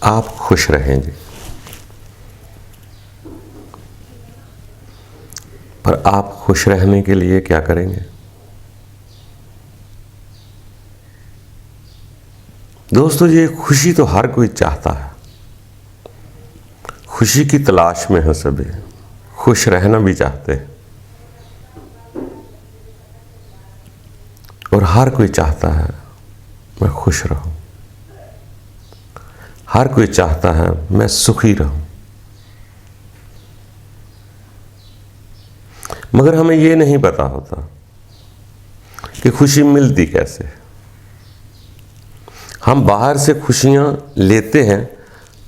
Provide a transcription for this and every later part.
آپ خوش رہیں گے، پر آپ خوش رہنے کے لیے کیا کریں گے؟ دوستو، یہ خوشی تو ہر کوئی چاہتا ہے، خوشی کی تلاش میں ہیں سبھی، خوش رہنا بھی چاہتے ہیں، اور ہر کوئی چاہتا ہے میں خوش رہوں، ہر کوئی چاہتا ہے میں سخی رہوں، مگر ہمیں یہ نہیں پتا ہوتا کہ خوشی ملتی کیسے۔ ہم باہر سے خوشیاں لیتے ہیں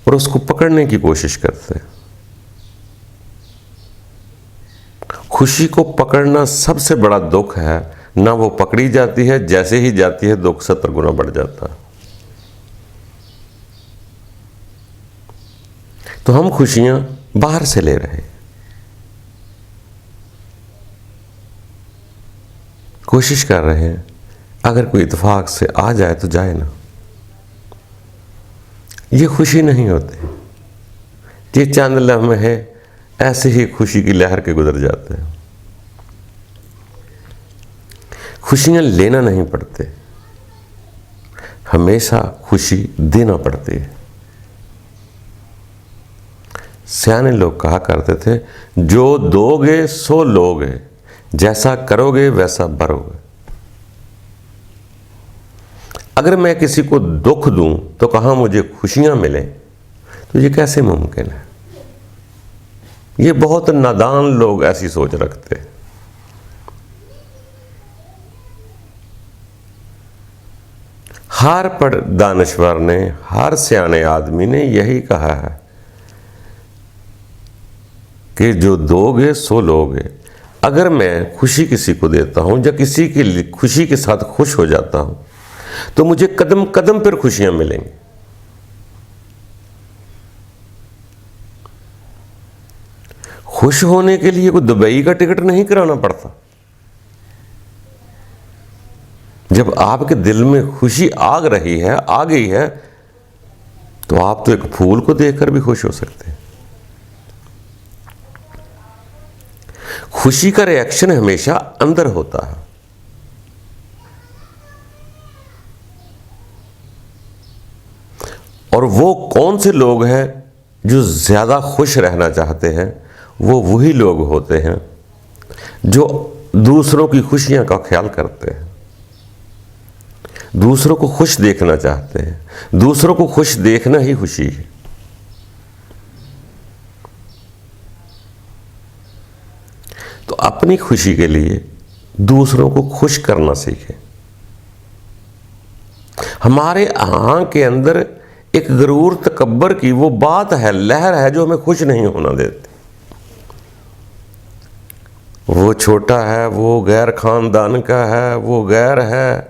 اور اس کو پکڑنے کی کوشش کرتے ہیں۔ خوشی کو پکڑنا سب سے بڑا دکھ ہے، نہ وہ پکڑی جاتی ہے، جیسے ہی جاتی ہے دکھ 70 گنا بڑھ جاتا ہے۔ تو ہم خوشیاں باہر سے لے رہے ہیں، کوشش کر رہے ہیں اگر کوئی اتفاق سے آ جائے تو جائے نا، یہ خوشی نہیں ہوتی، یہ چند لمحے ایسے ہی خوشی کی لہر کے گزر جاتے ہیں۔ خوشیاں لینا نہیں پڑتے، ہمیشہ خوشی دینا پڑتی ہے۔ سیانے لوگ کہا کرتے تھے، جو دو گے سو لو گے، جیسا کرو گے ویسا بھرو گے۔ اگر میں کسی کو دکھ دوں تو کہاں مجھے خوشیاں ملیں، تو یہ کیسے ممکن ہے؟ یہ بہت نادان لوگ ایسی سوچ رکھتے ہیں۔ ہر پڑھ دانشور نے، ہر سیانے آدمی نے یہی کہا ہے کہ جو دو گے سو لو گے۔ اگر میں خوشی کسی کو دیتا ہوں یا کسی کی خوشی کے ساتھ خوش ہو جاتا ہوں تو مجھے قدم قدم پر خوشیاں ملیں گی۔ خوش ہونے کے لیے کوئی دبئی کا ٹکٹ نہیں کرانا پڑتا۔ جب آپ کے دل میں خوشی آ رہی ہے، آ گئی ہے، تو آپ تو ایک پھول کو دیکھ کر بھی خوش ہو سکتے ہیں۔ خوشی کا ری ایکشن ہمیشہ اندر ہوتا ہے۔ اور وہ کون سے لوگ ہیں جو زیادہ خوش رہنا چاہتے ہیں؟ وہ وہی لوگ ہوتے ہیں جو دوسروں کی خوشیاں کا خیال کرتے ہیں، دوسروں کو خوش دیکھنا چاہتے ہیں۔ دوسروں کو خوش دیکھنا ہی خوشی ہے۔ تو اپنی خوشی کے لیے دوسروں کو خوش کرنا سیکھیں۔ ہمارے آنکھ کے اندر ایک غرور تکبر کی وہ بات ہے، لہر ہے، جو ہمیں خوش نہیں ہونا دیتی۔ وہ چھوٹا ہے، وہ غیر خاندان کا ہے، وہ غیر ہے،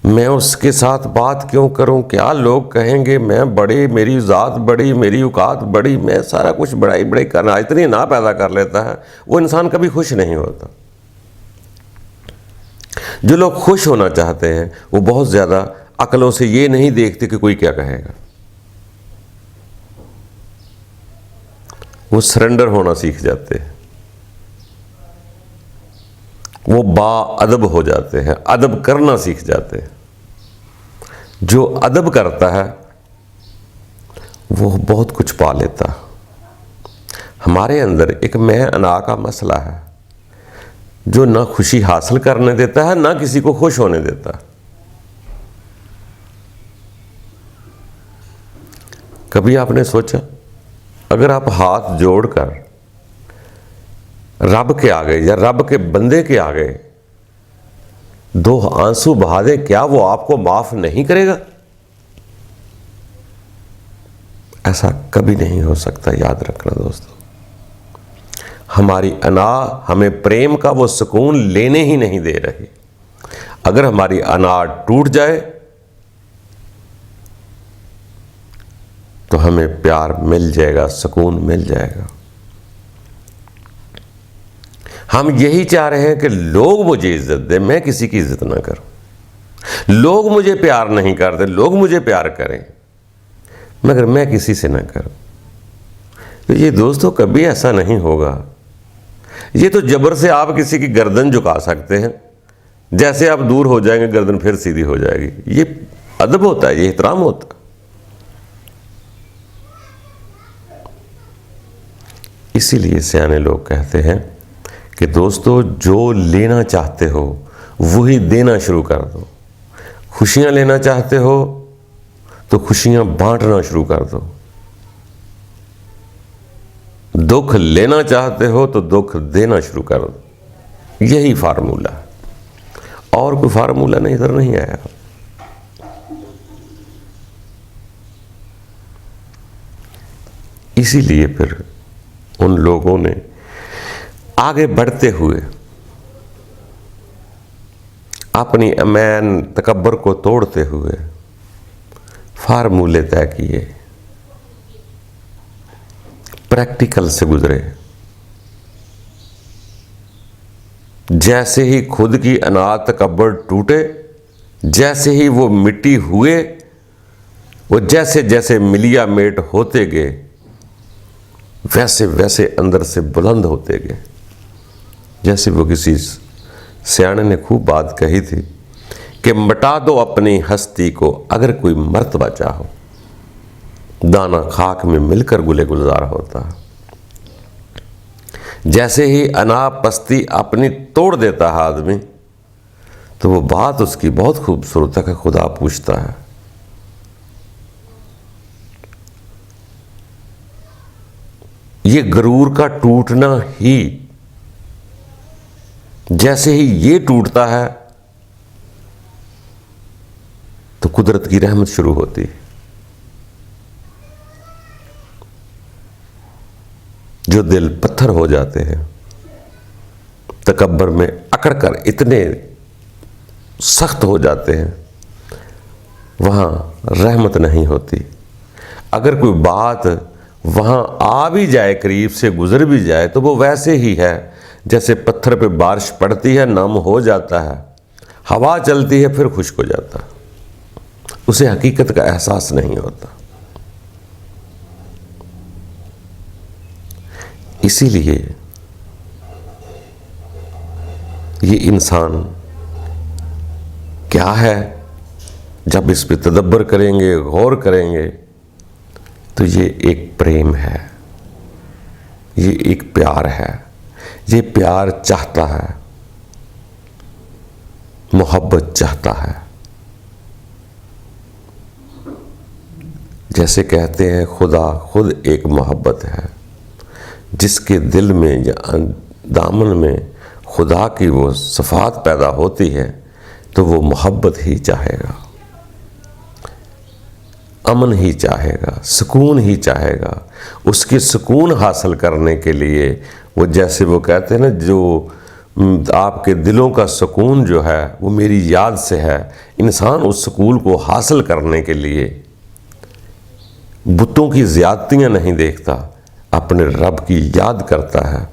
میں اس کے ساتھ بات کیوں کروں؟ کیا لوگ کہیں گے؟ میں بڑی، میری ذات بڑی، میری اوقات بڑی، میں سارا کچھ بڑائی بڑائی کرنا، اتنی نہ پیدا کر لیتا ہے۔ وہ انسان کبھی خوش نہیں ہوتا۔ جو لوگ خوش ہونا چاہتے ہیں وہ بہت زیادہ عقلوں سے یہ نہیں دیکھتے کہ کوئی کیا کہے گا، وہ سرنڈر ہونا سیکھ جاتے ہیں، وہ با ادب ہو جاتے ہیں، ادب کرنا سیکھ جاتے ہیں۔ جو ادب کرتا ہے وہ بہت کچھ پا لیتا۔ ہمارے اندر ایک میں انا کا مسئلہ ہے جو نہ خوشی حاصل کرنے دیتا ہے، نہ کسی کو خوش ہونے دیتا۔ کبھی آپ نے سوچا اگر آپ ہاتھ جوڑ کر رب کے آگے یا رب کے بندے کے آگے 2 آنسو بہا دیں، کیا وہ آپ کو معاف نہیں کرے گا؟ ایسا کبھی نہیں ہو سکتا، یاد رکھنا دوستو۔ ہماری انا ہمیں پریم کا وہ سکون لینے ہی نہیں دے رہی۔ اگر ہماری انا ٹوٹ جائے تو ہمیں پیار مل جائے گا، سکون مل جائے گا۔ ہم یہی چاہ رہے ہیں کہ لوگ مجھے عزت دیں، میں کسی کی عزت نہ کروں۔ لوگ مجھے پیار نہیں کرتے، لوگ مجھے پیار کریں۔ مگر میں کسی سے نہ کروں. تو یہ دوستوں کبھی ایسا نہیں ہوگا. یہ تو جبر سے آپ کسی کی گردن جھکا سکتے ہیں، جیسے آپ دور ہو جائیں گے گردن پھر سیدھی ہو جائے گی. یہ ادب ہوتا ہے، یہ احترام ہوتا ہے. اسی لیے سیانے لوگ کہتے ہیں کہ دوستو جو لینا چاہتے ہو وہی دینا شروع کر دو. خوشیاں لینا چاہتے ہو تو خوشیاں بانٹنا شروع کر دو. دکھ لینا چاہتے ہو تو دکھ دینا شروع کر دو. یہی فارمولہ ہے، اور کوئی فارمولہ نہیں ادھر نہیں آیا. اسی لیے پھر ان لوگوں نے آگے بڑھتے ہوئے اپنی امین تکبر کو توڑتے ہوئے فارمولے طے کیے، پریکٹیکل سے گزرے. جیسے ہی خود کی انا تکبر ٹوٹے، جیسے ہی وہ مٹی ہوئے، وہ جیسے جیسے ملیا میٹ ہوتے گئے ویسے ویسے اندر سے بلند ہوتے گئے. جیسے وہ کسی سیانے نے خوب بات کہی تھی کہ مٹا دو اپنی ہستی کو اگر کوئی مرتبہ چاہو، دانا خاک میں مل کر گلے گلزار ہوتا. جیسے ہی انا پستی اپنی توڑ دیتا ہے آدمی تو وہ بات اس کی بہت خوبصورت ہے کہ خدا پوچھتا ہے. یہ غرور کا ٹوٹنا ہی جیسے ہی یہ ٹوٹتا ہے تو قدرت کی رحمت شروع ہوتی ہے. جو دل پتھر ہو جاتے ہیں تکبر میں اکڑ کر اتنے سخت ہو جاتے ہیں، وہاں رحمت نہیں ہوتی. اگر کوئی بات وہاں آ بھی جائے، قریب سے گزر بھی جائے، تو وہ ویسے ہی ہے جیسے پتھر پہ بارش پڑتی ہے، نم ہو جاتا ہے، ہوا چلتی ہے پھر خشک ہو جاتا ہے. اسے حقیقت کا احساس نہیں ہوتا. اسی لیے یہ انسان کیا ہے، جب اس پہ تدبر کریں گے، غور کریں گے، تو یہ ایک پریم ہے، یہ ایک پیار ہے. یہ پیار چاہتا ہے، محبت چاہتا ہے. جیسے کہتے ہیں خدا خود ایک محبت ہے. جس کے دل میں یا دامن میں خدا کی وہ صفات پیدا ہوتی ہے تو وہ محبت ہی چاہے گا، امن ہی چاہے گا، سکون ہی چاہے گا. اس کے سکون حاصل کرنے کے لیے وہ جیسے وہ کہتے ہیں نا، جو آپ کے دلوں کا سکون جو ہے وہ میری یاد سے ہے. انسان اس سکون کو حاصل کرنے کے لیے بتوں کی زیادتیاں نہیں دیکھتا، اپنے رب کی یاد کرتا ہے،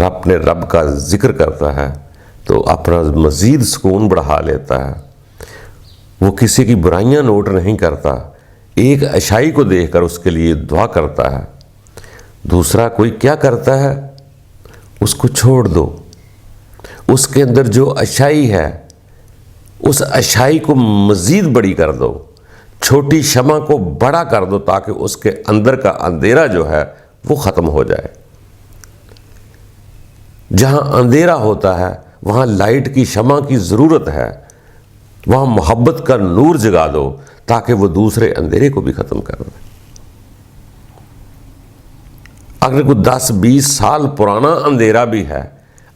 اپنے رب کا ذکر کرتا ہے تو اپنا مزید سکون بڑھا لیتا ہے. وہ کسی کی برائیاں نوٹ نہیں کرتا، ایک اچھائی کو دیکھ کر اس کے لیے دعا کرتا ہے. دوسرا کوئی کیا کرتا ہے اس کو چھوڑ دو، اس کے اندر جو اچھائی ہے اس اچھائی کو مزید بڑی کر دو، چھوٹی شمع کو بڑا کر دو تاکہ اس کے اندر کا اندھیرا جو ہے وہ ختم ہو جائے. جہاں اندھیرا ہوتا ہے وہاں لائٹ کی شمع کی ضرورت ہے، وہاں محبت کا نور جگا دو تاکہ وہ دوسرے اندھیرے کو بھی ختم کر دے. اگر کوئی 10-20 سال پرانا اندھیرا بھی ہے،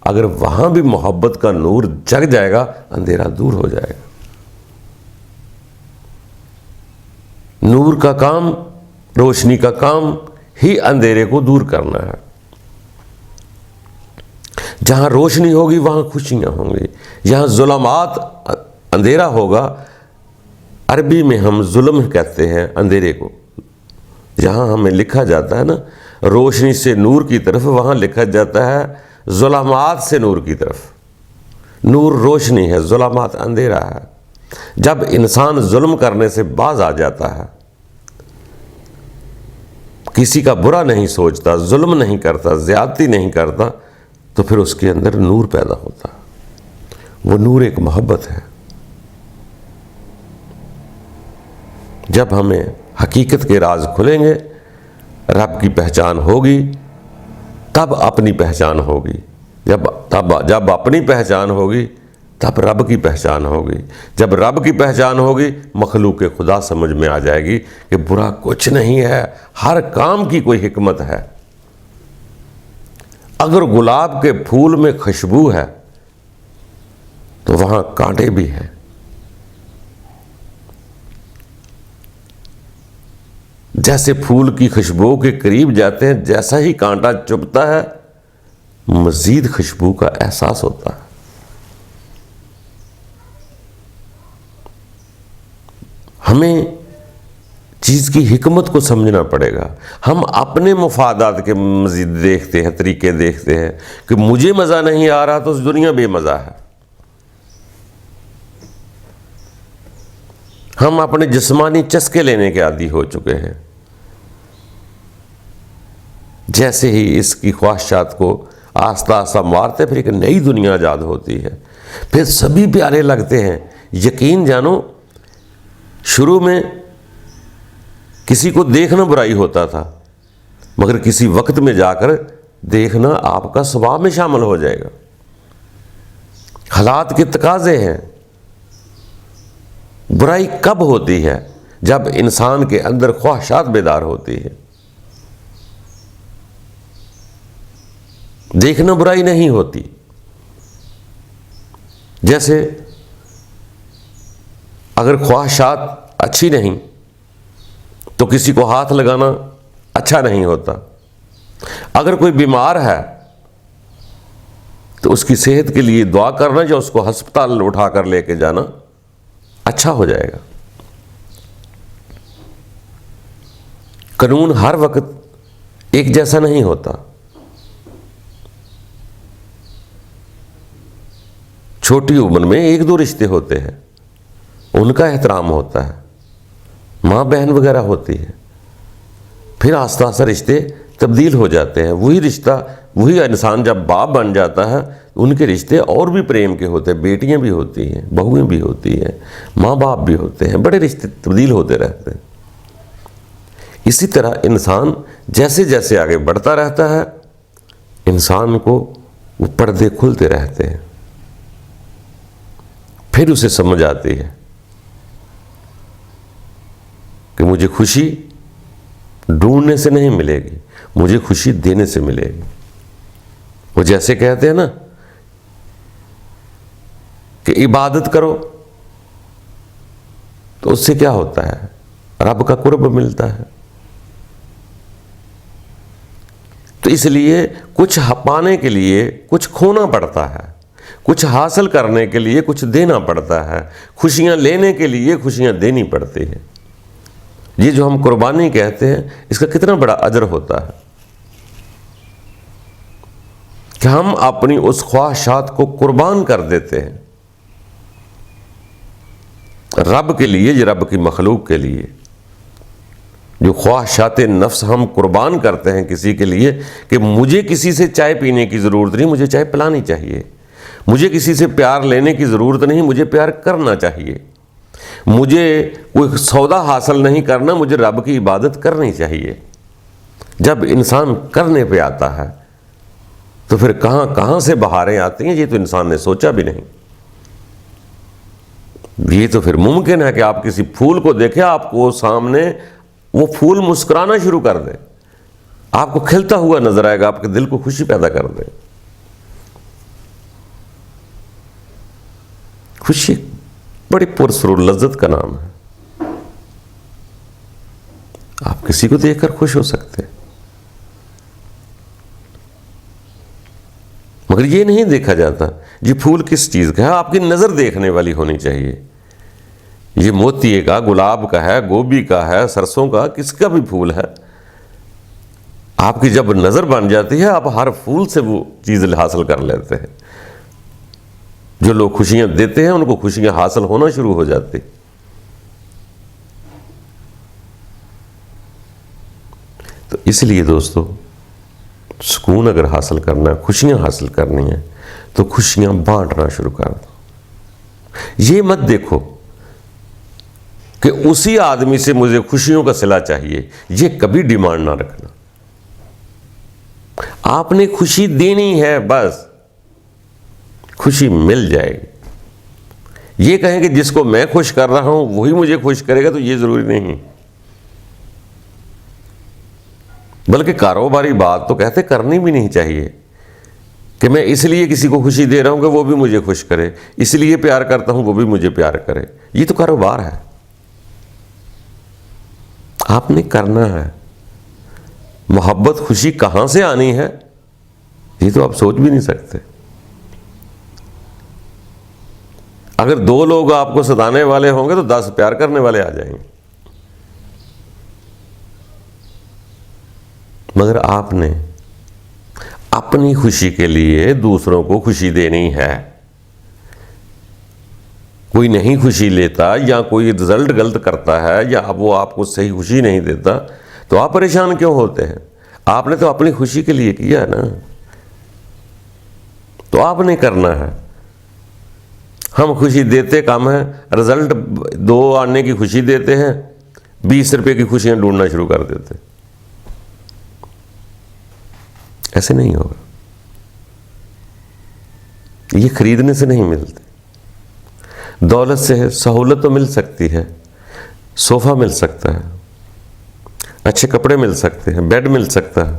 اگر وہاں بھی محبت کا نور جگ جائے گا اندھیرا دور ہو جائے گا. نور کا کام، روشنی کا کام ہی اندھیرے کو دور کرنا ہے. جہاں روشنی ہوگی وہاں خوشیاں ہوں گی. جہاں ظلمات، اندھیرا ہوگا، عربی میں ہم ظلم کہتے ہیں اندھیرے کو. جہاں ہمیں لکھا جاتا ہے نا روشنی سے نور کی طرف، وہاں لکھا جاتا ہے ظلمات سے نور کی طرف. نور روشنی ہے، ظلمات اندھیرا ہے. جب انسان ظلم کرنے سے باز آ جاتا ہے کسی کا برا نہیں سوچتا، ظلم نہیں کرتا، زیادتی نہیں کرتا، تو پھر اس کے اندر نور پیدا ہوتا. وہ نور ایک محبت ہے. جب ہمیں حقیقت کے راز کھلیں گے، رب کی پہچان ہوگی، تب اپنی پہچان ہوگی. جب اپنی پہچان ہوگی تب رب کی پہچان ہوگی. جب رب کی پہچان ہوگی مخلوق خدا سمجھ میں آ جائے گی کہ برا کچھ نہیں ہے، ہر کام کی کوئی حکمت ہے. اگر گلاب کے پھول میں خوشبو ہے تو وہاں کانٹے بھی ہیں. جیسے پھول کی خوشبو کے قریب جاتے ہیں، جیسا ہی کانٹا چبھتا ہے مزید خوشبو کا احساس ہوتا ہے. ہمیں چیز کی حکمت کو سمجھنا پڑے گا. ہم اپنے مفادات کے مزید دیکھتے ہیں، طریقے دیکھتے ہیں کہ مجھے مزہ نہیں آ رہا تو اس دنیا بے مزہ ہے. ہم اپنے جسمانی چسکے لینے کے عادی ہو چکے ہیں. جیسے ہی اس کی خواہشات کو آہستہ آہستہ مارتے پھر ایک نئی دنیا ایجاد ہوتی ہے، پھر سبھی پیارے لگتے ہیں. یقین جانو شروع میں کسی کو دیکھنا برائی ہوتا تھا، مگر کسی وقت میں جا کر دیکھنا آپ کا ثواب میں شامل ہو جائے گا. حالات کے تقاضے ہیں. برائی کب ہوتی ہے؟ جب انسان کے اندر خواہشات بیدار ہوتی ہے. دیکھنا برائی نہیں ہوتی. جیسے اگر خواہشات اچھی نہیں تو کسی کو ہاتھ لگانا اچھا نہیں ہوتا. اگر کوئی بیمار ہے تو اس کی صحت کے لیے دعا کرنا یا اس کو ہسپتال اٹھا کر لے کے جانا اچھا ہو جائے گا. قانون ہر وقت ایک جیسا نہیں ہوتا. چھوٹی عمر میں ایک دو رشتے ہوتے ہیں، ان کا احترام ہوتا ہے، ماں بہن وغیرہ ہوتی ہے. پھر آہستہ آہستہ رشتے تبدیل ہو جاتے ہیں. وہی رشتہ، وہی انسان جب باپ بن جاتا ہے ان کے رشتے اور بھی پریم کے ہوتے ہیں. بیٹیاں بھی ہوتی ہیں، بہویں بھی ہوتی ہیں، ماں باپ بھی ہوتے ہیں، بڑے رشتے تبدیل ہوتے رہتے ہیں. اسی طرح انسان جیسے جیسے آگے بڑھتا رہتا ہے انسان کو وہ پردے کھلتے رہتے ہیں. پھر اسے سمجھ آتی ہے کہ مجھے خوشی ڈھونڈنے سے نہیں ملے گی، مجھے خوشی دینے سے ملے گی. وہ جیسے کہتے ہیں نا کہ عبادت کرو تو اس سے کیا ہوتا ہے؟ رب کا قرب ملتا ہے. تو اس لیے کچھ پانے کے لیے کچھ کھونا پڑتا ہے، کچھ حاصل کرنے کے لیے کچھ دینا پڑتا ہے، خوشیاں لینے کے لیے خوشیاں دینی پڑتی ہیں. یہ جو ہم قربانی کہتے ہیں اس کا کتنا بڑا اجر ہوتا ہے کہ ہم اپنی اس خواہشات کو قربان کر دیتے ہیں رب کے لیے، یہ رب کی مخلوق کے لیے. جو خواہشات نفس ہم قربان کرتے ہیں کسی کے لیے کہ مجھے کسی سے چائے پینے کی ضرورت نہیں، مجھے چائے پلانی چاہیے. مجھے کسی سے پیار لینے کی ضرورت نہیں، مجھے پیار کرنا چاہیے. مجھے کوئی سودا حاصل نہیں کرنا، مجھے رب کی عبادت کرنی چاہیے. جب انسان کرنے پہ آتا ہے تو پھر کہاں کہاں سے بہاریں آتی ہیں، یہ تو انسان نے سوچا بھی نہیں. یہ تو پھر ممکن ہے کہ آپ کسی پھول کو دیکھیں، آپ کو سامنے وہ پھول مسکرانا شروع کر دے، آپ کو کھلتا ہوا نظر آئے گا، آپ کے دل کو خوشی پیدا کر دے. خوشی بڑی پرسرور لذت کا نام ہے. آپ کسی کو دیکھ کر خوش ہو سکتے ہیں، مگر یہ نہیں دیکھا جاتا یہ پھول کس چیز کا ہے. آپ کی نظر دیکھنے والی ہونی چاہیے. یہ موتیے کا، گلاب کا ہے، گوبھی کا ہے، سرسوں کا، کس کا بھی پھول ہے. آپ کی جب نظر بن جاتی ہے آپ ہر پھول سے وہ چیز حاصل کر لیتے ہیں. جو لوگ خوشیاں دیتے ہیں ان کو خوشیاں حاصل ہونا شروع ہو جاتی. تو اس لیے دوستو سکون اگر حاصل کرنا ہے، خوشیاں حاصل کرنی ہیں تو خوشیاں بانٹنا شروع کر دو۔ یہ مت دیکھو کہ اسی آدمی سے مجھے خوشیوں کا صلہ چاہیے، یہ کبھی ڈیمانڈ نہ رکھنا۔ آپ نے خوشی دینی ہے، بس خوشی مل جائے گی۔ یہ کہیں کہ جس کو میں خوش کر رہا ہوں وہی مجھے خوش کرے گا، تو یہ ضروری نہیں، بلکہ کاروباری بات تو کہتے کرنی بھی نہیں چاہیے کہ میں اس لیے کسی کو خوشی دے رہا ہوں کہ وہ بھی مجھے خوش کرے، اس لیے پیار کرتا ہوں وہ بھی مجھے پیار کرے۔ یہ تو کاروبار ہے، آپ نے کرنا ہے۔ محبت خوشی کہاں سے آنی ہے یہ تو آپ سوچ بھی نہیں سکتے۔ اگر 2 لوگ آپ کو ستانے والے ہوں گے تو 10 پیار کرنے والے آ جائیں گے، مگر آپ نے اپنی خوشی کے لیے دوسروں کو خوشی دینی ہے۔ کوئی نہیں خوشی لیتا یا کوئی رزلٹ غلط کرتا ہے یا وہ آپ کو صحیح خوشی نہیں دیتا تو آپ پریشان کیوں ہوتے ہیں؟ آپ نے تو اپنی خوشی کے لیے کیا نا، تو آپ نے کرنا ہے۔ ہم خوشی دیتے کم ہیں، رزلٹ 2 آنے کی خوشی دیتے ہیں، 20 روپے کی خوشیاں ڈھونڈنا شروع کر دیتے۔ ایسے نہیں ہوگا، یہ خریدنے سے نہیں ملتے۔ دولت سے سہولت تو مل سکتی ہے، صوفہ مل سکتا ہے، اچھے کپڑے مل سکتے ہیں، بیڈ مل سکتا ہے،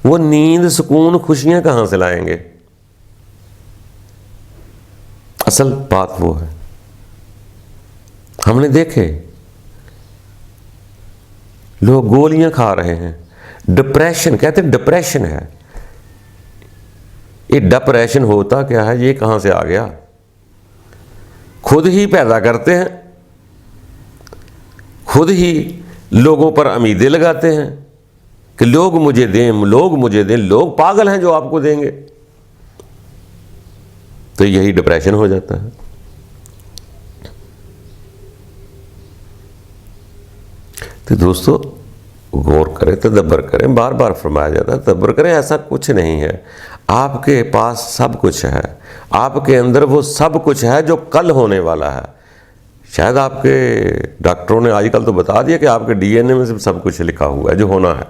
وہ نیند، سکون، خوشیاں کہاں سے لائیں گے؟ اصل بات وہ ہے، ہم نے دیکھے لوگ گولیاں کھا رہے ہیں، ڈپریشن کہتے ہیں، ڈپریشن ہے۔ یہ ڈپریشن ہوتا کیا ہے؟ یہ کہاں سے آ گیا؟ خود ہی پیدا کرتے ہیں، خود ہی لوگوں پر امیدیں لگاتے ہیں کہ لوگ مجھے دیں، لوگ مجھے دیں، لوگ پاگل ہیں جو آپ کو دیں گے، تو یہی ڈپریشن ہو جاتا ہے۔ تو دوستو غور کریں، تدبر کریں، بار بار فرمایا جاتا ہے تدبر کریں، ایسا کچھ نہیں ہے۔ آپ کے پاس سب کچھ ہے، آپ کے اندر وہ سب کچھ ہے جو کل ہونے والا ہے۔ شاید آپ کے ڈاکٹروں نے آج کل تو بتا دیا کہ آپ کے ڈی این اے میں سب کچھ لکھا ہوا ہے جو ہونا ہے۔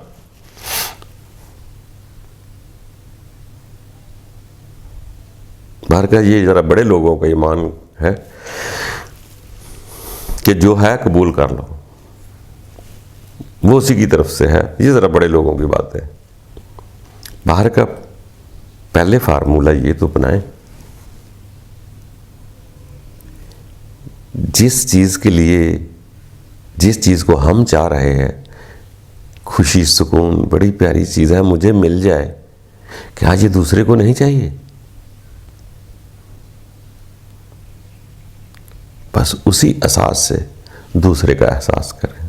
باہر کا یہ ذرا بڑے لوگوں کا ایمان ہے کہ جو ہے قبول کر لو، وہ اسی کی طرف سے ہے، یہ ذرا بڑے لوگوں کی بات ہے۔ باہر کا پہلے فارمولہ یہ تو بنائیں، جس چیز کے لیے، جس چیز کو ہم چاہ رہے ہیں، خوشی، سکون، بڑی پیاری چیز ہے، مجھے مل جائے، کیا یہ دوسرے کو نہیں چاہیے؟ بس اسی اساس سے دوسرے کا احساس کریں۔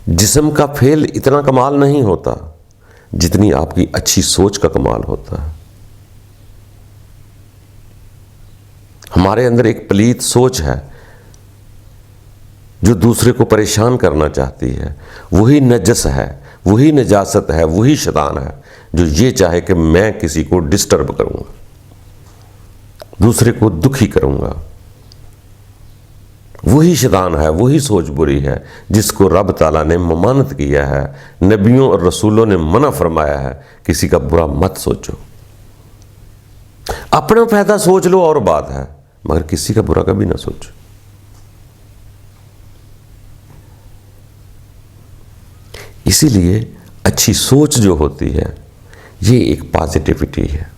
جسم کا فعل اتنا کمال نہیں ہوتا جتنی آپ کی اچھی سوچ کا کمال ہوتا ہے۔ ہمارے اندر ایک پلیت سوچ ہے جو دوسرے کو پریشان کرنا چاہتی ہے، وہی نجس ہے، وہی نجاست ہے، وہی شیطان ہے جو یہ چاہے کہ میں کسی کو ڈسٹرب کروں گا، دوسرے کو دکھی کروں گا۔ وہی شیطان ہے، وہی سوچ بری ہے جس کو رب تعالیٰ نے ممانت کیا ہے، نبیوں اور رسولوں نے منع فرمایا ہے، کسی کا برا مت سوچو۔ اپنا فائدہ سوچ لو اور بات ہے، مگر کسی کا برا کبھی نہ سوچو۔ اسی لیے اچھی سوچ جو ہوتی ہے یہ ایک پازیٹیوٹی ہے۔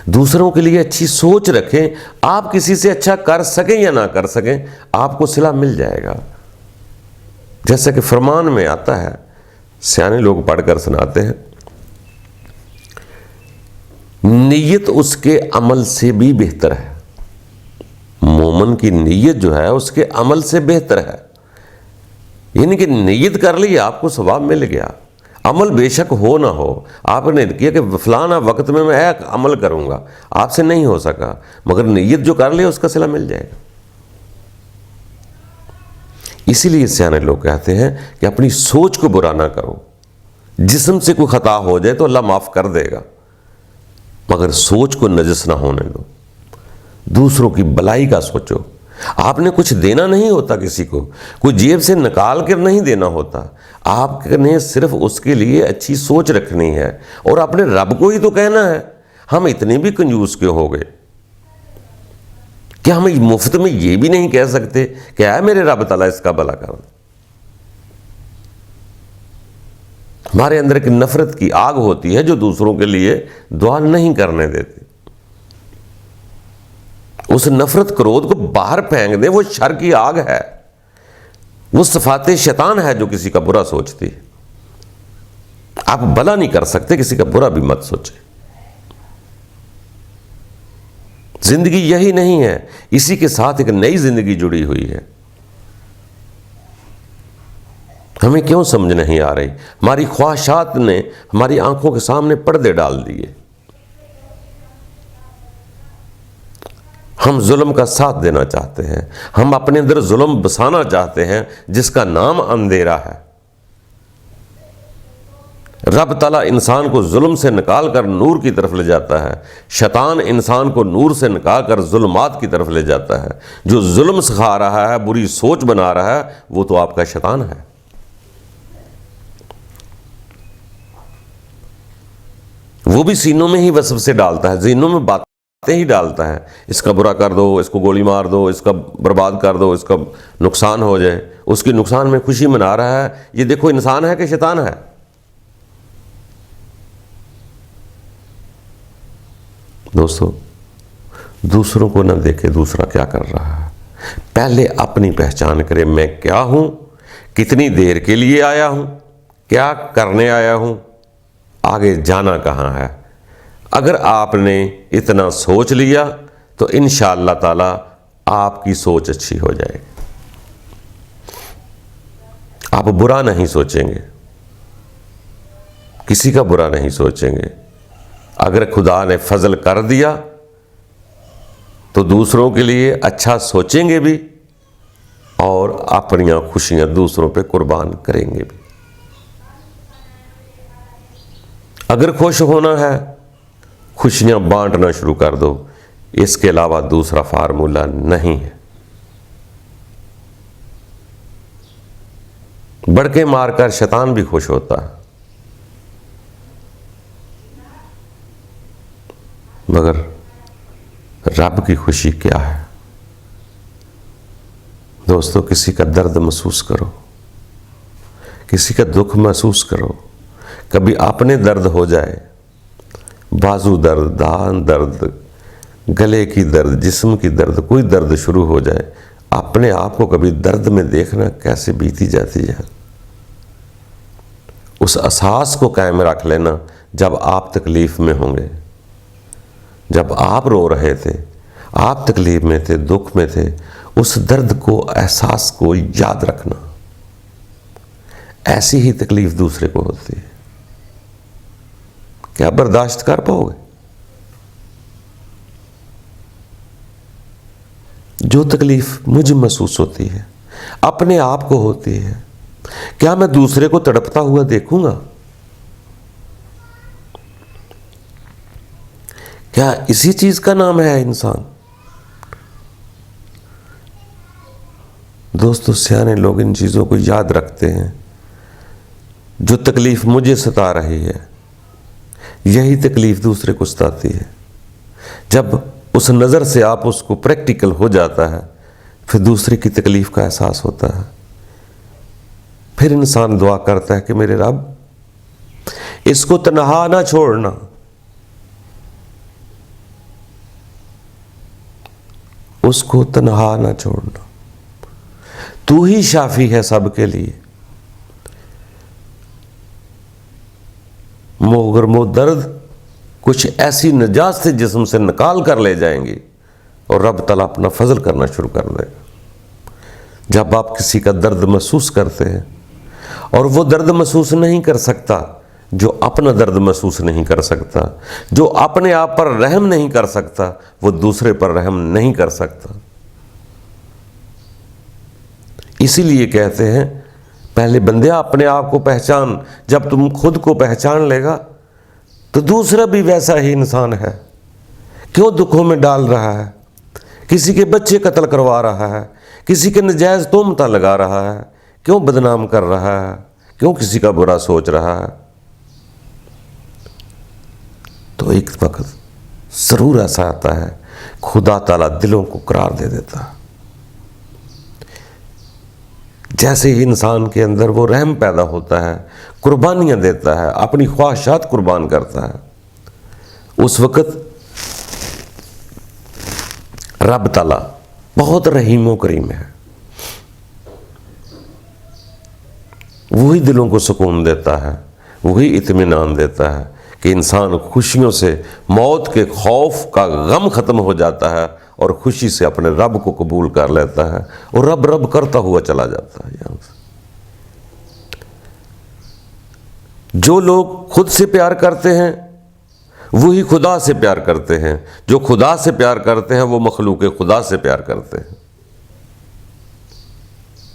دوسروں کے لیے اچھی سوچ رکھیں، آپ کسی سے اچھا کر سکیں یا نہ کر سکیں، آپ کو صلہ مل جائے گا۔ جیسا کہ فرمان میں آتا ہے، سیانے لوگ پڑھ کر سناتے ہیں، نیت اس کے عمل سے بھی بہتر ہے۔ مومن کی نیت جو ہے اس کے عمل سے بہتر ہے، یعنی کہ نیت کر لی، آپ کو ثواب مل گیا۔ عمل بے شک ہو نہ ہو، آپ نے کیا کہ فلانا وقت میں ایک عمل کروں گا، آپ سے نہیں ہو سکا، مگر نیت جو کر لی اس کا صلہ مل جائے گا۔ اسی لیے سیانے لوگ کہتے ہیں کہ اپنی سوچ کو برا نہ کرو. جسم سے کوئی خطا ہو جائے تو اللہ معاف کر دے گا، مگر سوچ کو نجس نہ ہونے دو. دوسروں کی بلائی کا سوچو. آپ نے کچھ دینا نہیں ہوتا کسی کو، کوئی جیب سے نکال کر نہیں دینا ہوتا. آپ نے صرف اس کے لیے اچھی سوچ رکھنی ہے، اور اپنے رب کو ہی تو کہنا ہے. ہم اتنے بھی کنجوس کیوں ہو گئے کہ ہم مفت میں یہ بھی نہیں کہہ سکتے کہ اے میرے رب تعالیٰ اس کا بھلا کر. ہمارے اندر ایک نفرت کی آگ ہوتی ہے جو دوسروں کے لیے دعا نہیں کرنے دیتی. اس نفرت کرودھ کو باہر پھینک دیں، وہ شر کی آگ ہے، وہ صفات شیطان ہے جو کسی کا برا سوچتی. آپ بھلا نہیں کر سکتے، کسی کا برا بھی مت سوچیں. زندگی یہی نہیں ہے، اسی کے ساتھ ایک نئی زندگی جڑی ہوئی ہے. ہمیں کیوں سمجھ نہیں آ رہی؟ ہماری خواہشات نے ہماری آنکھوں کے سامنے پردے ڈال دیے. ہم ظلم کا ساتھ دینا چاہتے ہیں، ہم اپنے اندر ظلم بسانا چاہتے ہیں جس کا نام اندھیرا ہے. رب تعالیٰ انسان کو ظلم سے نکال کر نور کی طرف لے جاتا ہے، شیطان انسان کو نور سے نکال کر ظلمات کی طرف لے جاتا ہے. جو ظلم سکھا رہا ہے، بری سوچ بنا رہا ہے، وہ تو آپ کا شیطان ہے. وہ بھی سینوں میں ہی وسوسے ڈالتا ہے، ذہنوں میں باتیں ہی ڈالتا ہے. اس کا برا کر دو، اس کو گولی مار دو، اس کا برباد کر دو، اس کا نقصان ہو جائے. اس کی نقصان میں خوشی منا رہا ہے. یہ دیکھو انسان ہے کہ شیطان ہے. دوستو، دوسروں کو نہ دیکھے دوسرا کیا کر رہا ہے، پہلے اپنی پہچان کرے. میں کیا ہوں، کتنی دیر کے لیے آیا ہوں، کیا کرنے آیا ہوں، آگے جانا کہاں ہے. اگر آپ نے اتنا سوچ لیا تو انشاءاللہ تعالی آپ کی سوچ اچھی ہو جائے گی. آپ برا نہیں سوچیں گے، کسی کا برا نہیں سوچیں گے. اگر خدا نے فضل کر دیا تو دوسروں کے لیے اچھا سوچیں گے بھی، اور اپنی خوشیاں دوسروں پہ قربان کریں گے بھی. اگر خوش ہونا ہے، خوشیاں بانٹنا شروع کر دو. اس کے علاوہ دوسرا فارمولہ نہیں ہے. بڑکے مار کر شیطان بھی خوش ہوتا ہے، مگر رب کی خوشی کیا ہے؟ دوستو، کسی کا درد محسوس کرو، کسی کا دکھ محسوس کرو. کبھی اپنے درد ہو جائے، بازو درد، دان درد، گلے کی درد، جسم کی درد، کوئی درد شروع ہو جائے، اپنے آپ کو کبھی درد میں دیکھنا کیسے بیتی جاتی ہے. اس احساس کو قائم رکھ لینا جب آپ تکلیف میں ہوں گے، جب آپ رو رہے تھے، آپ تکلیف میں تھے، دکھ میں تھے، اس درد کو، احساس کو یاد رکھنا. ایسی ہی تکلیف دوسرے کو ہوتی ہے. کیا برداشت کر پاؤ گے؟ جو تکلیف مجھے محسوس ہوتی ہے، اپنے آپ کو ہوتی ہے، کیا میں دوسرے کو تڑپتا ہوا دیکھوں گا؟ کیا اسی چیز کا نام ہے انسان؟ دوستو، سیانے لوگ ان چیزوں کو یاد رکھتے ہیں. جو تکلیف مجھے ستا رہی ہے، یہی تکلیف دوسرے کو ستاتی ہے. جب اس نظر سے آپ اس کو پریکٹیکل ہو جاتا ہے، پھر دوسرے کی تکلیف کا احساس ہوتا ہے. پھر انسان دعا کرتا ہے کہ میرے رب، اس کو تنہا نہ چھوڑنا. اس کو تنہا نہ چھوڑنا. تو ہی شافی ہے سب کے لیے. مگر وہ درد کچھ ایسی نجات سے جسم سے نکال کر لے جائیں گی، اور رب تعالیٰ اپنا فضل کرنا شروع کر دے گا. جب آپ کسی کا درد محسوس کرتے ہیں، اور وہ درد محسوس نہیں کر سکتا جو اپنا درد محسوس نہیں کر سکتا، جو اپنے آپ پر رحم نہیں کر سکتا، وہ دوسرے پر رحم نہیں کر سکتا. اسی لیے کہتے ہیں پہلے بندے اپنے آپ کو پہچان، جب تم خود کو پہچان لے گا تو دوسرا بھی ویسا ہی انسان ہے، کیوں دکھوں میں ڈال رہا ہے، کسی کے بچے قتل کروا رہا ہے، کسی کے نجائز تہمتیں لگا رہا ہے، کیوں بدنام کر رہا ہے، کیوں کسی کا برا سوچ رہا ہے؟ تو ایک وقت ضرور ایسا آتا ہے خدا تعالیٰ دلوں کو قرار دے دیتا ہے، جیسے ہی انسان کے اندر وہ رحم پیدا ہوتا ہے، قربانیاں دیتا ہے، اپنی خواہشات قربان کرتا ہے، اس وقت رب تعالیٰ بہت رحیم و کریم ہے، وہی دلوں کو سکون دیتا ہے، وہی اطمینان دیتا ہے کہ انسان خوشیوں سے موت کے خوف کا غم ختم ہو جاتا ہے اور خوشی سے اپنے رب کو قبول کر لیتا ہے اور رب رب کرتا ہوا چلا جاتا ہے یہاں سے۔ جو لوگ خود سے پیار کرتے ہیں وہی خدا سے پیار کرتے ہیں، جو خدا سے پیار کرتے ہیں وہ مخلوق خدا سے پیار کرتے ہیں۔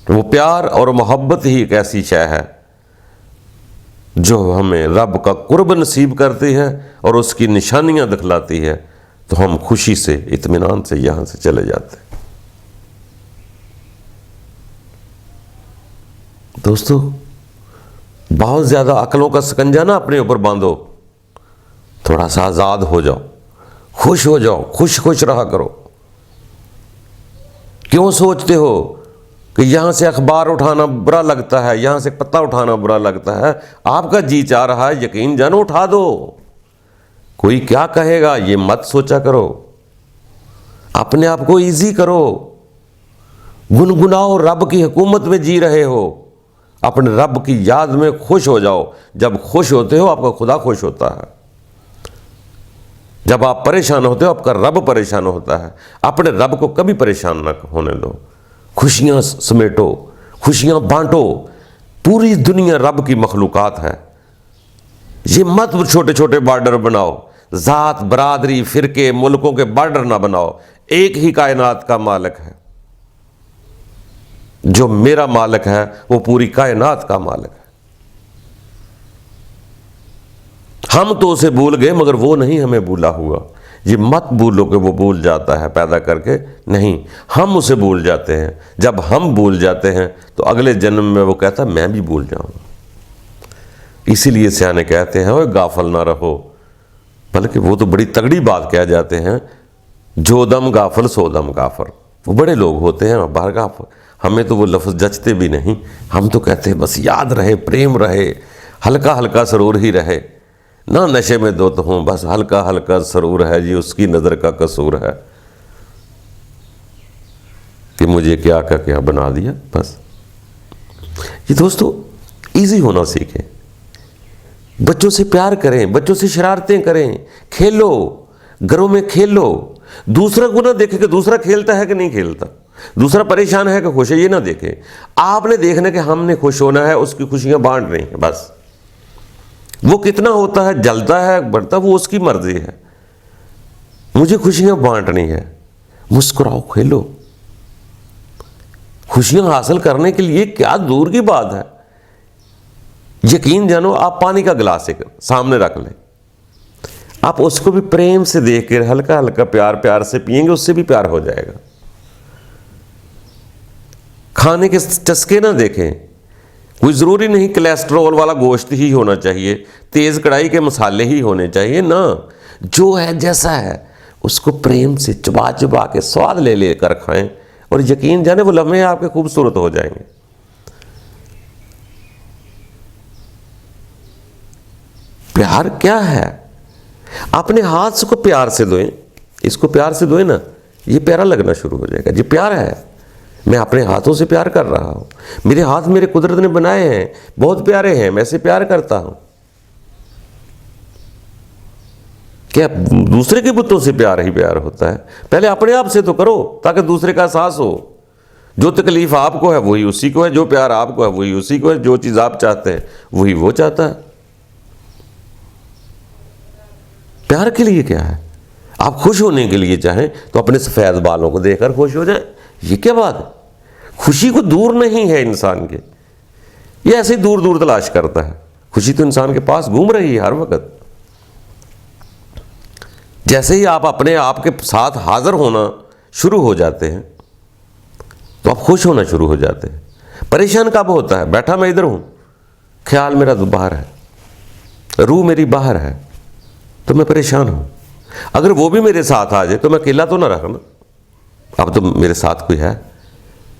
وہ پیار اور محبت ہی ایک ایسی شے ہے جو ہمیں رب کا قرب نصیب کرتی ہے اور اس کی نشانیاں دکھلاتی ہے، تو ہم خوشی سے اطمینان سے یہاں سے چلے جاتے ہیں۔ دوستو، بہت زیادہ عقلوں کا سکنجا نہ اپنے اوپر باندھو، تھوڑا سا آزاد ہو جاؤ، خوش ہو جاؤ، خوش رہا کرو۔ کیوں سوچتے ہو کہ یہاں سے اخبار اٹھانا برا لگتا ہے، یہاں سے پتہ اٹھانا برا لگتا ہے؟ آپ کا جی چاہ رہا ہے یقین جانو اٹھا دو، کوئی کیا کہے گا یہ مت سوچا کرو، اپنے آپ کو ایزی کرو، گنگناؤ، رب کی حکومت میں جی رہے ہو، اپنے رب کی یاد میں خوش ہو جاؤ۔ جب خوش ہوتے ہو آپ کا خدا خوش ہوتا ہے، جب آپ پریشان ہوتے ہو آپ کا رب پریشان ہوتا ہے۔ اپنے رب کو کبھی پریشان نہ ہونے دو، خوشیاں سمیٹو، خوشیاں بانٹو، پوری دنیا رب کی مخلوقات ہے۔ یہ مت چھوٹے چھوٹے بارڈر بناؤ، ذات، برادری، فرقے، ملکوں کے بارڈر نہ بناؤ، ایک ہی کائنات کا مالک ہے، جو میرا مالک ہے وہ پوری کائنات کا مالک ہے۔ ہم تو اسے بھول گئے مگر وہ نہیں ہمیں بھولا ہوا۔ یہ مت بھولو کہ وہ بھول جاتا ہے پیدا کر کے، نہیں، ہم اسے بھول جاتے ہیں۔ جب ہم بھول جاتے ہیں تو اگلے جنم میں وہ کہتا ہے میں بھی بھول جاؤں گا۔ اسی لیے سیانے کہتے ہیں اوے غافل نہ رہو، بلکہ وہ تو بڑی تگڑی بات کہہ جاتے ہیں، جو دم غافل سو دم غافر۔ وہ بڑے لوگ ہوتے ہیں باہر غافل، ہمیں تو وہ لفظ جچتے بھی نہیں، ہم تو کہتے ہیں بس یاد رہے، پریم رہے، ہلکا ہلکا سرور ہی رہے، نہ نشے میں دوت ہوں، بس ہلکا ہلکا سرور ہے جی، اس کی نظر کا قصور ہے کہ مجھے کیا کیا بنا دیا۔ بس یہ دوستو ایزی ہونا سیکھیں، بچوں سے پیار کریں، بچوں سے شرارتیں کریں، کھیلو، گھروں میں کھیلو، دوسرا کو نہ دیکھے کہ دوسرا کھیلتا ہے کہ نہیں کھیلتا، دوسرا پریشان ہے کہ خوش ہے، یہ نہ دیکھیں۔ آپ نے دیکھنا کہ ہم نے خوش ہونا ہے، اس کی خوشیاں بانٹ رہی ہیں، بس وہ کتنا ہوتا ہے، جلتا ہے، بڑھتا، وہ اس کی مرضی ہے، مجھے خوشیاں بانٹنی ہے۔ مسکراؤ، کھیلو، خوشیاں حاصل کرنے کے لیے کیا دور کی بات ہے۔ یقین جانو، آپ پانی کا گلاس ایک سامنے رکھ لیں، آپ اس کو بھی پریم سے دیکھ کر ہلکا ہلکا پیار سے پئیں گے، اس سے بھی پیار ہو جائے گا۔ کھانے کے چسکے نہ دیکھیں، کوئی ضروری نہیں کولیسٹرول والا گوشت ہی ہونا چاہیے، تیز کڑھائی کے مسالے ہی ہونے چاہیے، نہ، جو ہے جیسا ہے اس کو پریم سے چبا چبا کے سواد لے لے کر کھائیں، اور یقین جانے وہ لمحے آپ کے خوبصورت ہو جائیں گے۔ پیار کیا ہے؟ اپنے ہاتھ کو پیار سے دھوئیں، اس کو پیار سے دھوئیں نا، یہ پیارا لگنا شروع ہو جائے گا۔ یہ پیار ہے، میں اپنے ہاتھوں سے پیار کر رہا ہوں، میرے ہاتھ میرے قدرت نے بنائے ہیں، بہت پیارے ہیں، میں اسے پیار کرتا ہوں۔ کیا دوسرے کے بتوں سے پیار ہی پیار ہوتا ہے؟ پہلے اپنے آپ سے تو کرو تاکہ دوسرے کا احساس ہو۔ جو تکلیف آپ کو ہے وہی اسی کو ہے، جو پیار آپ کو ہے وہی اسی کو ہے، جو چیز آپ چاہتے ہیں وہی وہ چاہتا ہے۔ پیار کے لیے کیا ہے؟ آپ خوش ہونے کے لیے چاہیں تو اپنے سفید بالوں کو دیکھ کر خوش ہو جائیں، یہ کیا بات ہے؟ خوشی کو دور نہیں ہے انسان کے، یہ ایسے ہی دور دور تلاش کرتا ہے، خوشی تو انسان کے پاس گھوم رہی ہے ہر وقت۔ جیسے ہی آپ اپنے آپ کے ساتھ حاضر ہونا شروع ہو جاتے ہیں تو آپ خوش ہونا شروع ہو جاتے ہیں۔ پریشان کب ہوتا ہے؟ بیٹھا میں ادھر ہوں، خیال میرا تو باہر ہے، روح میری باہر ہے، تو میں پریشان ہوں۔ اگر وہ بھی میرے ساتھ آ جائے تو میں اکیلا تو نہ رہا نا، اب تو میرے ساتھ کوئی ہے،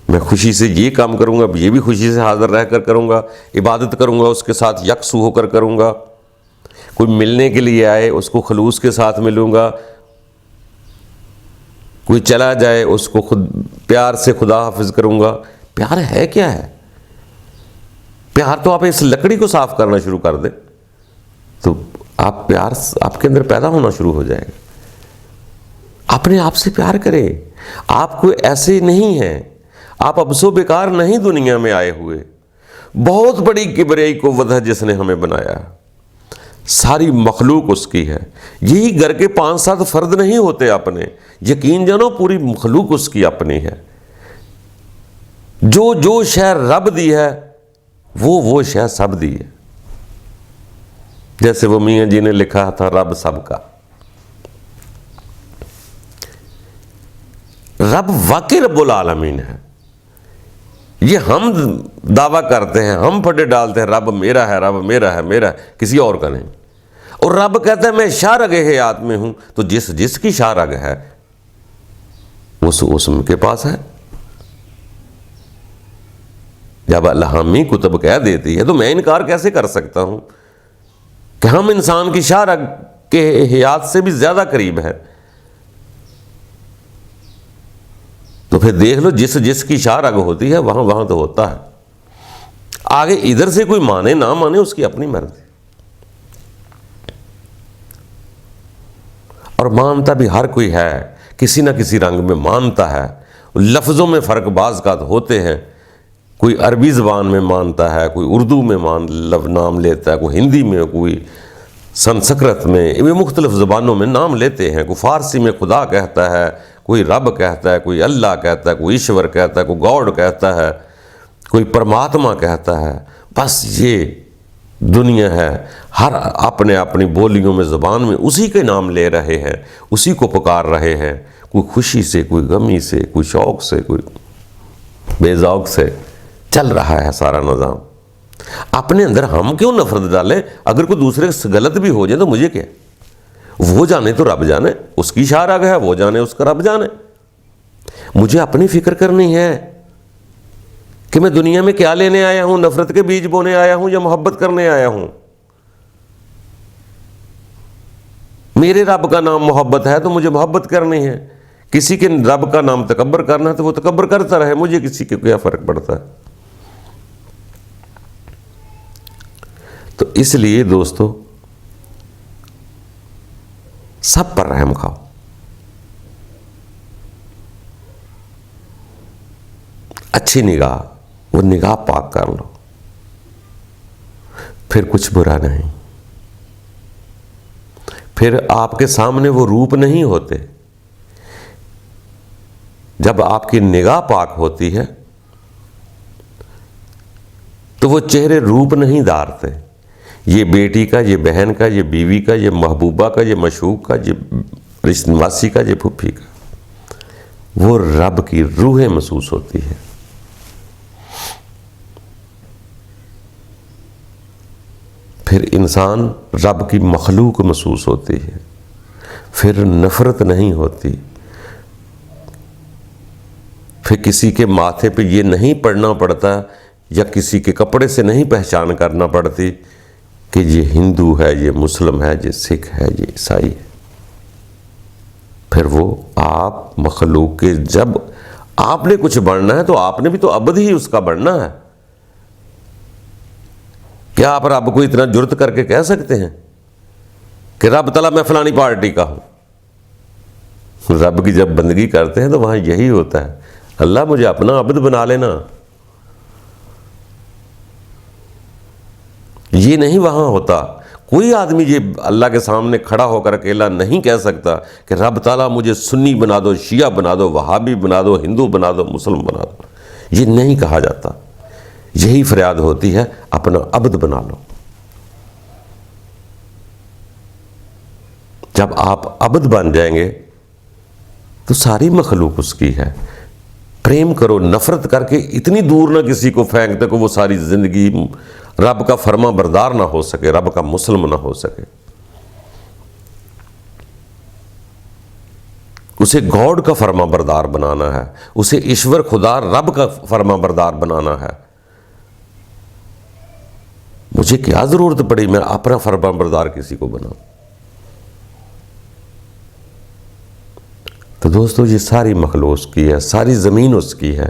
میں خوشی سے یہ کام کروں گا، یہ بھی خوشی سے حاضر رہ کر کروں گا، عبادت کروں گا اس کے ساتھ یکسو ہو کر کروں گا، کوئی ملنے کے لیے آئے اس کو خلوص کے ساتھ ملوں گا، کوئی چلا جائے اس کو خود پیار سے خدا حافظ کروں گا۔ پیار ہے کیا ہے؟ پیار تو آپ اس لکڑی کو صاف کرنا شروع کر دیں تو آپ پیار آپ کے اندر پیدا ہونا شروع ہو جائے گا۔ اپنے آپ سے پیار کریں، آپ کوئی ایسے نہیں ہیں، آپ ابس و بیکار نہیں دنیا میں آئے ہوئے، بہت بڑی کبریائی قوت ہے جس نے ہمیں بنایا، ساری مخلوق اس کی ہے، یہی گھر کے 5-7 فرد نہیں ہوتے اپنے، یقین جانو پوری مخلوق اس کی اپنی ہے۔ جو شے رب دی ہے وہ شے سب دی ہے، جیسے وہ میاں جی نے لکھا تھا رب سب کا۔ رب واقعی رب العالمین ہے، یہ ہم دعویٰ کرتے ہیں، ہم پھٹے ڈالتے ہیں رب میرا ہے، رب میرا ہے، میرا ہے، کسی اور کا نہیں۔ اور رب کہتا ہے میں شاہ رگ حیات میں ہوں، تو جس کی شاہ رگ ہے اس کے پاس ہے۔ جب الہامی کتب کہہ دیتی ہے تو میں انکار کیسے کر سکتا ہوں کہ ہم انسان کی شاہ رگ کے حیات سے بھی زیادہ قریب ہے؟ تو پھر دیکھ لو جس کی شاہ رگ ہوتی ہے وہاں تو ہوتا ہے، آگے ادھر سے کوئی مانے نہ مانے اس کی اپنی مرضی، اور مانتا بھی ہر کوئی ہے، کسی نہ کسی رنگ میں مانتا ہے۔ لفظوں میں فرق بعض کا ہوتے ہیں، کوئی عربی زبان میں مانتا ہے، کوئی اردو میں نام لیتا ہے، کوئی ہندی میں، کوئی سنسکرت میں، یہ مختلف زبانوں میں نام لیتے ہیں، کوئی فارسی میں خدا کہتا ہے، کوئی رب کہتا ہے، کوئی اللہ کہتا ہے، کوئی ایشور کہتا ہے، کوئی گاڈ کہتا ہے، کوئی پرماتما کہتا ہے۔ بس یہ دنیا ہے، ہر اپنی بولیوں میں زبان میں اسی کے نام لے رہے ہیں، اسی کو پکار رہے ہیں، کوئی خوشی سے، کوئی غمی سے، کوئی شوق سے، کوئی بے ذوق سے چل رہا ہے سارا نظام۔ اپنے اندر ہم کیوں نفرت ڈالیں؟ اگر کوئی دوسرے سے غلط بھی ہو جائے تو مجھے کیا، وہ جانے تو رب جانے، اس کی شاہ رگ ہے، وہ جانے اس کا رب جانے۔ مجھے اپنی فکر کرنی ہے کہ میں دنیا میں کیا لینے آیا ہوں، نفرت کے بیج بونے آیا ہوں یا محبت کرنے آیا ہوں؟ میرے رب کا نام محبت ہے تو مجھے محبت کرنی ہے، کسی کے رب کا نام تکبر کرنا ہے تو وہ تکبر کرتا رہے، مجھے کسی کے کیا فرق پڑتا ہے؟ تو اس لیے دوستو سب پر رحم کھاؤ، اچھی نگاہ، وہ نگاہ پاک کر لو، پھر کچھ برا نہیں، پھر آپ کے سامنے وہ روپ نہیں ہوتے۔ جب آپ کی نگاہ پاک ہوتی ہے تو وہ چہرے روپ نہیں دھارتے، یہ بیٹی کا، یہ بہن کا، یہ بیوی کا، یہ محبوبہ کا، یہ مشوق کا، یہ رشتہ ماسی کا، یہ پھپھی کا، وہ رب کی روح محسوس ہوتی ہے۔ پھر انسان رب کی مخلوق محسوس ہوتی ہے، پھر نفرت نہیں ہوتی، پھر کسی کے ماتھے پہ یہ نہیں پڑھنا پڑتا یا کسی کے کپڑے سے نہیں پہچان کرنا پڑتی کہ یہ ہندو ہے، یہ مسلم ہے، یہ سکھ ہے، یہ عیسائی ہے۔ پھر وہ آپ مخلوق کے، جب آپ نے کچھ بڑھنا ہے تو آپ نے بھی تو ابد ہی اس کا بڑھنا ہے۔ کیا آپ رب کو اتنا جرت کر کے کہہ سکتے ہیں کہ رب تعالیٰ میں فلانی پارٹی کا ہوں؟ رب کی جب بندگی کرتے ہیں تو وہاں یہی ہوتا ہے، اللہ مجھے اپنا عبد بنا لینا، یہ نہیں وہاں ہوتا۔ کوئی آدمی یہ اللہ کے سامنے کھڑا ہو کر اکیلا نہیں کہہ سکتا کہ رب تعالیٰ مجھے سنی بنا دو، شیعہ بنا دو، وہابی بنا دو، ہندو بنا دو، مسلم بنا دو۔ یہ نہیں کہا جاتا. یہی فریاد ہوتی ہے اپنا عبد بنا لو. جب آپ عبد بن جائیں گے تو ساری مخلوق اس کی ہے. پریم کرو، نفرت کر کے اتنی دور نہ کسی کو پھینک دے کہ وہ ساری زندگی رب کا فرما بردار نہ ہو سکے، رب کا مسلم نہ ہو سکے. اسے گاڈ کا فرما بردار بنانا ہے، اسے ایشور خدا رب کا فرما بردار بنانا ہے. مجھے کیا ضرورت پڑی میں اپنا فرما بردار کسی کو بناؤں؟ تو دوستو یہ ساری مخلوق اس کی ہے، ساری زمین اس کی ہے.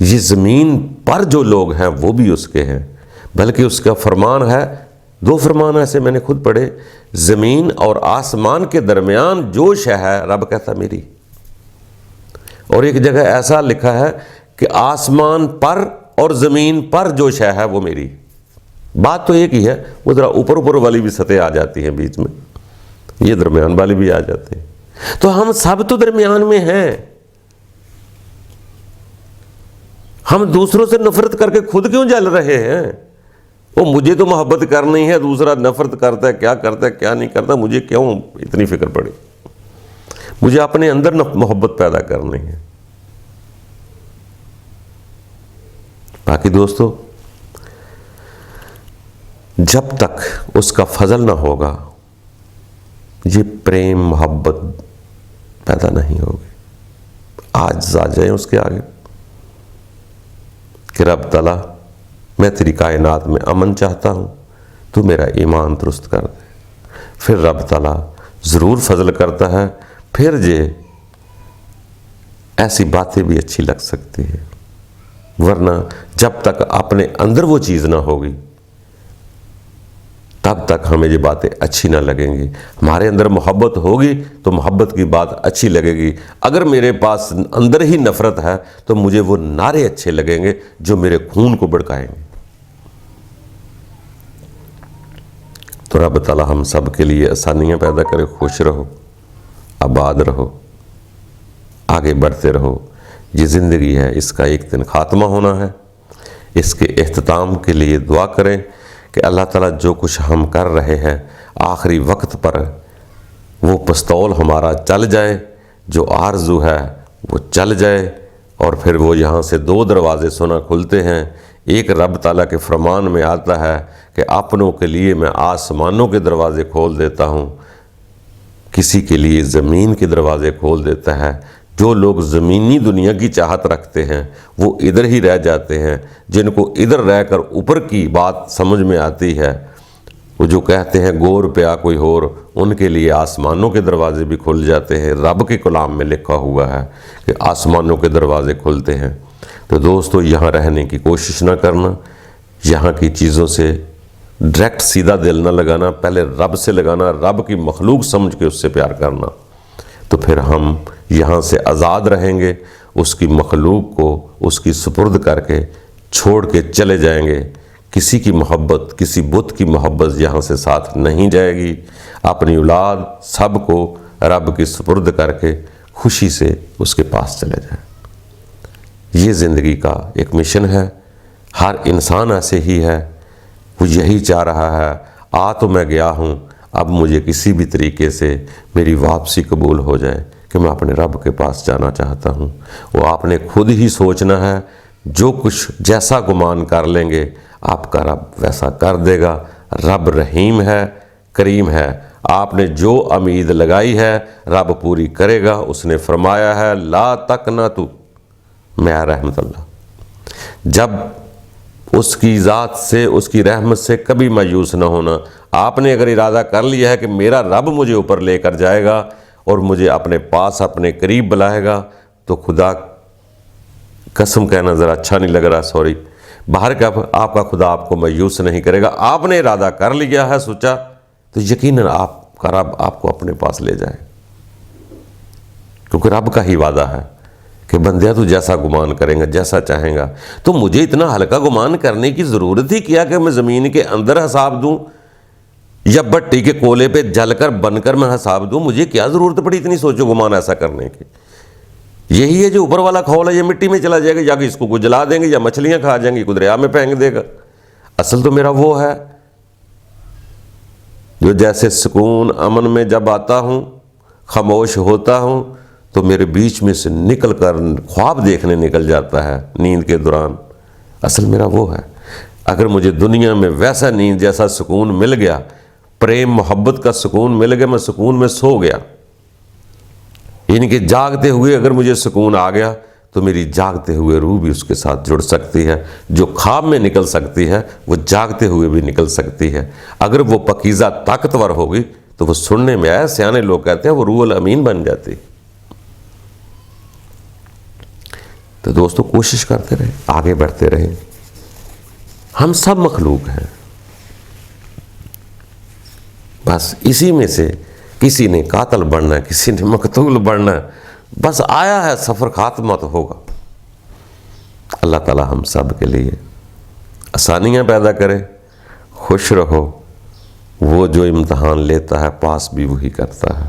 یہ زمین پر جو لوگ ہیں وہ بھی اس کے ہیں. بلکہ اس کا فرمان ہے، 2 فرمان ایسے میں نے خود پڑھے، زمین اور آسمان کے درمیان جو شے ہے رب کہتا میری. اور ایک جگہ ایسا لکھا ہے کہ آسمان پر اور زمین پر جو شے ہے وہ میری. بات تو ایک ہی ہے، وہ ذرا اوپر والی بھی سطح آ جاتی ہیں بیچ میں، یہ درمیان والی بھی آ جاتے ہیں. تو ہم سب تو درمیان میں ہیں. ہم دوسروں سے نفرت کر کے خود کیوں جل رہے ہیں؟ وہ مجھے تو محبت کرنی ہے، دوسرا نفرت کرتا ہے، کیا کرتا ہے کیا نہیں کرتا، مجھے کیوں اتنی فکر پڑی؟ مجھے اپنے اندر محبت پیدا کرنی ہے. باقی دوستو جب تک اس کا فضل نہ ہوگا یہ پریم محبت پیدا نہیں ہوگی. آج آ جائیں اس کے آگے کہ رب تعالیٰ میں تیری کائنات میں امن چاہتا ہوں، تو میرا ایمان درست کر دے. پھر رب تعالیٰ ضرور فضل کرتا ہے. پھر یہ ایسی باتیں بھی اچھی لگ سکتی ہے، ورنہ جب تک اپنے اندر وہ چیز نہ ہوگی تب تک ہمیں یہ باتیں اچھی نہ لگیں گی. ہمارے اندر محبت ہوگی تو محبت کی بات اچھی لگے گی. اگر میرے پاس اندر ہی نفرت ہے تو مجھے وہ نعرے اچھے لگیں گے جو میرے خون کو بھڑکائیں گے. تو رب تعالیٰ ہم سب کے لیے آسانیاں پیدا کرے. خوش رہو، آباد رہو، آگے بڑھتے رہو. یہ زندگی ہے، اس کا ایک دن خاتمہ ہونا ہے. اس کے اختتام کے لیے دعا کریں کہ اللہ تعالیٰ جو کچھ ہم کر رہے ہیں آخری وقت پر وہ پستول ہمارا چل جائے، جو آرزو ہے وہ چل جائے. اور پھر وہ یہاں سے 2 دروازے سنا کھلتے ہیں. ایک رب تعالیٰ کے فرمان میں آتا ہے کہ اپنوں کے لیے میں آسمانوں کے دروازے کھول دیتا ہوں، کسی کے لیے زمین کے دروازے کھول دیتا ہے. جو لوگ زمینی دنیا کی چاہت رکھتے ہیں وہ ادھر ہی رہ جاتے ہیں. جن کو ادھر رہ کر اوپر کی بات سمجھ میں آتی ہے، وہ جو کہتے ہیں گور پیا کوئی اور، ان کے لیے آسمانوں کے دروازے بھی کھل جاتے ہیں. رب کے کلام میں لکھا ہوا ہے کہ آسمانوں کے دروازے کھلتے ہیں. تو دوستو یہاں رہنے کی کوشش نہ کرنا، یہاں کی چیزوں سے ڈائریکٹ سیدھا دل نہ لگانا، پہلے رب سے لگانا، رب کی مخلوق سمجھ کے اس سے پیار کرنا. تو پھر ہم یہاں سے آزاد رہیں گے، اس کی مخلوق کو اس کی سپرد کر کے چھوڑ کے چلے جائیں گے. کسی کی محبت، کسی بت کی محبت یہاں سے ساتھ نہیں جائے گی. اپنی اولاد سب کو رب کی سپرد کر کے خوشی سے اس کے پاس چلے جائیں. یہ زندگی کا ایک مشن ہے. ہر انسان ایسے ہی ہے، وہ یہی چاہ رہا ہے آ تو میں گیا ہوں، اب مجھے کسی بھی طریقے سے میری واپسی قبول ہو جائے کہ میں اپنے رب کے پاس جانا چاہتا ہوں. وہ آپ نے خود ہی سوچنا ہے. جو کچھ جیسا گمان کر لیں گے آپ کا رب ویسا کر دے گا. رب رحیم ہے، کریم ہے. آپ نے جو امید لگائی ہے رب پوری کرے گا. اس نے فرمایا ہے لا تقنطوا من رحمت اللہ. جب اس کی ذات سے، اس کی رحمت سے کبھی مایوس نہ ہونا. آپ نے اگر ارادہ کر لیا ہے کہ میرا رب مجھے اوپر لے کر جائے گا اور مجھے اپنے پاس اپنے قریب بلائے گا، تو خدا قسم کہنا ذرا اچھا نہیں لگ رہا، سوری، باہر کا آپ کا خدا آپ کو مایوس نہیں کرے گا. آپ نے ارادہ کر لیا ہے، سوچا، تو یقیناً آپ کا رب آپ کو اپنے پاس لے جائے. کیونکہ رب کا ہی وعدہ ہے کہ بندیا تو جیسا گمان کریں گا، جیسا چاہیں گا. تو مجھے اتنا ہلکا گمان کرنے کی ضرورت ہی کیا کہ میں زمین کے اندر حساب دوں یا بٹی کے کولے پہ جل کر بن کر میں حساب دوں؟ مجھے کیا ضرورت پڑی اتنی سوچو گمان ایسا کرنے کی؟ یہی ہے جو اوپر والا کھول ہے، یہ مٹی میں چلا جائے گا، یا کہ اس کو کوئی جلا دیں گے یا مچھلیاں کھا جائیں گی، کوئی دریا میں پھینک دے گا۔ اصل تو میرا وہ ہے جو جیسے سکون امن میں جب آتا ہوں، خاموش ہوتا ہوں، تو میرے بیچ میں سے نکل کر خواب دیکھنے نکل جاتا ہے نیند کے دوران۔ اصل میرا وہ ہے۔ اگر مجھے دنیا میں ویسا نیند جیسا سکون مل گیا، پریم محبت کا سکون مل گیا، میں سکون میں سو گیا، یعنی کہ جاگتے ہوئے اگر مجھے سکون آ گیا تو میری جاگتے ہوئے روح بھی اس کے ساتھ جڑ سکتی ہے۔ جو خواب میں نکل سکتی ہے وہ جاگتے ہوئے بھی نکل سکتی ہے۔ اگر وہ پاکیزہ طاقتور ہوگی تو وہ سننے میں آیا، سیانے لوگ کہتے ہیں وہ روح الامین بن جاتی۔ تو دوستو کوشش کرتے رہے، آگے بڑھتے رہے۔ ہم سب مخلوق ہیں، بس اسی میں سے کسی نے قاتل بننا ہے، کسی نے مقتول بننا ہے، بس آیا ہے سفر، خاتمہ تو ہوگا۔ اللہ تعالی ہم سب کے لیے آسانیاں پیدا کرے۔ خوش رہو، وہ جو امتحان لیتا ہے پاس بھی وہی کرتا ہے،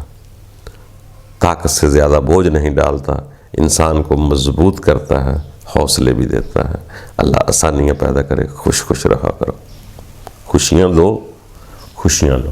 طاقت سے زیادہ بوجھ نہیں ڈالتا، انسان کو مضبوط کرتا ہے، حوصلے بھی دیتا ہے۔ اللہ آسانیاں پیدا کرے، خوش رہا کرو، خوشیاں دو، خوشیاں لو۔